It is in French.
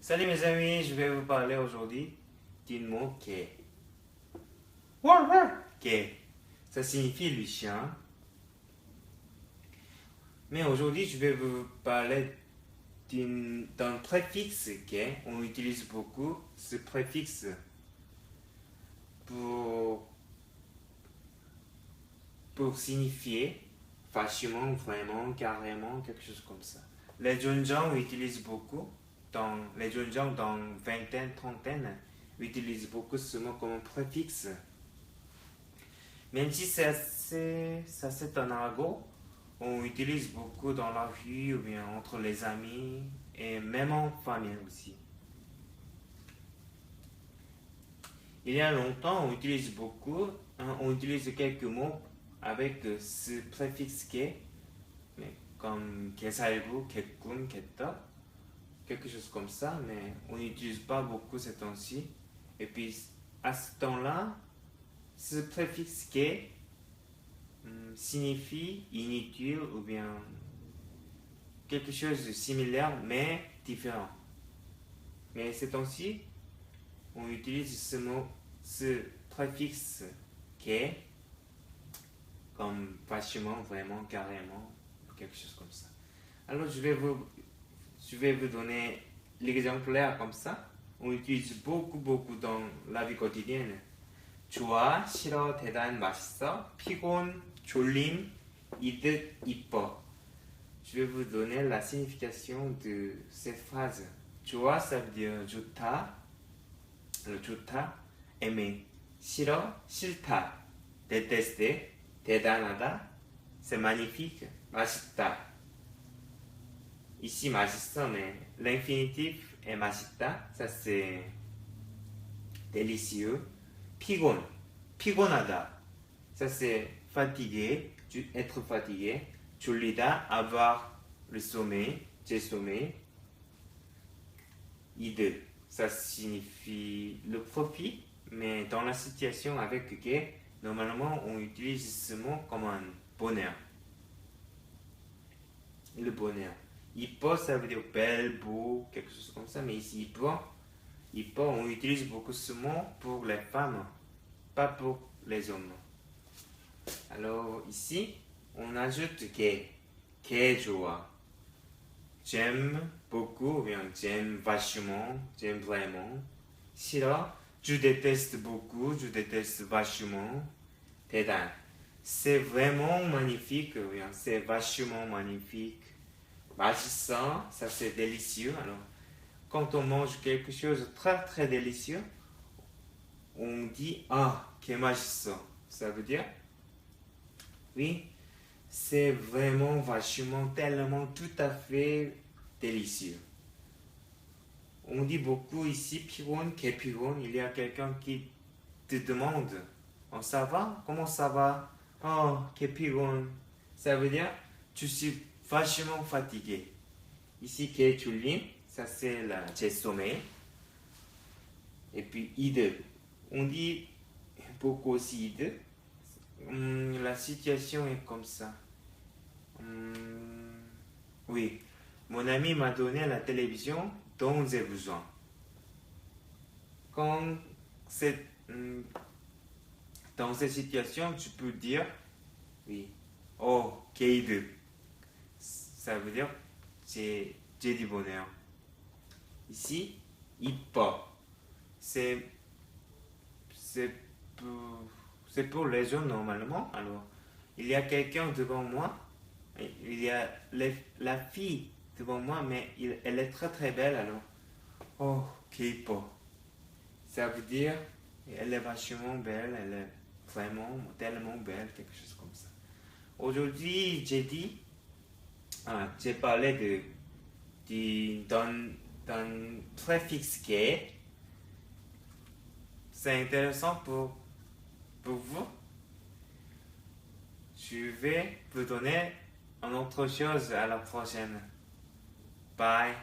Salut mes amis, je vais vous parler aujourd'hui d'un mot que. Que. Ça signifie le chien. Mais aujourd'hui, je vais vous parler d'un préfixe que. On utilise beaucoup ce préfixe pour, pour signifier facilement, vraiment, carrément, quelque chose comme ça. Les jeunes gens utilisent beaucoup. Les jeunes gens dans vingtaine, trentaine utilisent beaucoup ce mot comme préfixe. Même si c'est un argot, on utilise beaucoup dans la rue ou bien entre les amis et même en famille aussi. Il y a longtemps, on utilise beaucoup, on utilise quelques mots avec ce préfixe que, comme 개살구, 개꿈, 개떡, quelque chose comme ça, mais on n'utilise pas beaucoup ces temps-ci. Et puis, à ce temps-là, ce préfixe que signifie inutile ou bien quelque chose de similaire mais différent. Mais ces temps-ci, on utilise ce mot, ce préfixe que comme facilement, vraiment, carrément, quelque chose comme ça. Alors je vais vous donner l'exemplaire comme ça. On utilise beaucoup dans la vie quotidienne. 좋아, 싫어, 대단, 맛있어, 피곤, 졸림, 이득, 이뻐. Je vais vous donner la signification de cette phrase. 좋아, ça veut dire 좋다, 좋다, aimer. 싫어, 싫다, détester, 대단하다, c'est magnifique, 맛있다. Ici, 맛있어, mais l'infinitif est 맛있다, ça c'est délicieux. 피곤, 피곤하다, ça c'est fatigué, être fatigué. 졸리다, avoir le sommeil, j'ai sommeil. 이득, ça signifie le profit, mais dans la situation avec que, normalement on utilise ce mot comme un bonheur. Le bonheur. 이뻐, ça veut dire belle, beau, quelque chose comme ça, mais ici 이뻐, on utilise beaucoup ce mot pour les femmes, pas pour les hommes. Alors ici, on ajoute que 좋아. J'aime beaucoup, ou bien j'aime vachement, j'aime vraiment. 싫어, je déteste beaucoup, je déteste vachement. 대단, c'est vraiment magnifique, ou bien c'est vachement magnifique. 맛있어, ça c'est délicieux. Alors, quand on mange quelque chose de très délicieux, on dit que 맛있어. Ça veut dire oui, c'est vraiment vachement, tellement, tout à fait délicieux. On dit beaucoup ici 피곤, 개피곤. Il y a quelqu'un qui te demande ça va? Comment ça va? Oh, 개피곤. Ça veut dire tu suis vachement fatigué. Ici, 개졸림, ça c'est j'ai sommeil. Et puis, 이득. On dit beaucoup aussi 이득. La situation est comme ça. Oui, mon ami m'a donné la télévision dont j'ai besoin. Quand c'est dans cette situation, tu peux dire oui. Oh, 개이득. Ça veut dire j'ai du bonheur. Ici, 이뻐. C'est pour les gens normalement. Alors, il y a quelqu'un devant moi. Il y a la fille devant moi, mais elle est très belle. Alors, oh, 이뻐. Ça veut dire elle est vachement belle. Elle est vraiment tellement belle, quelque chose comme ça. Aujourd'hui, j'ai parlé d'un préfixe que. C'est intéressant pour vous. Je vais vous donner une autre chose à la prochaine. Bye.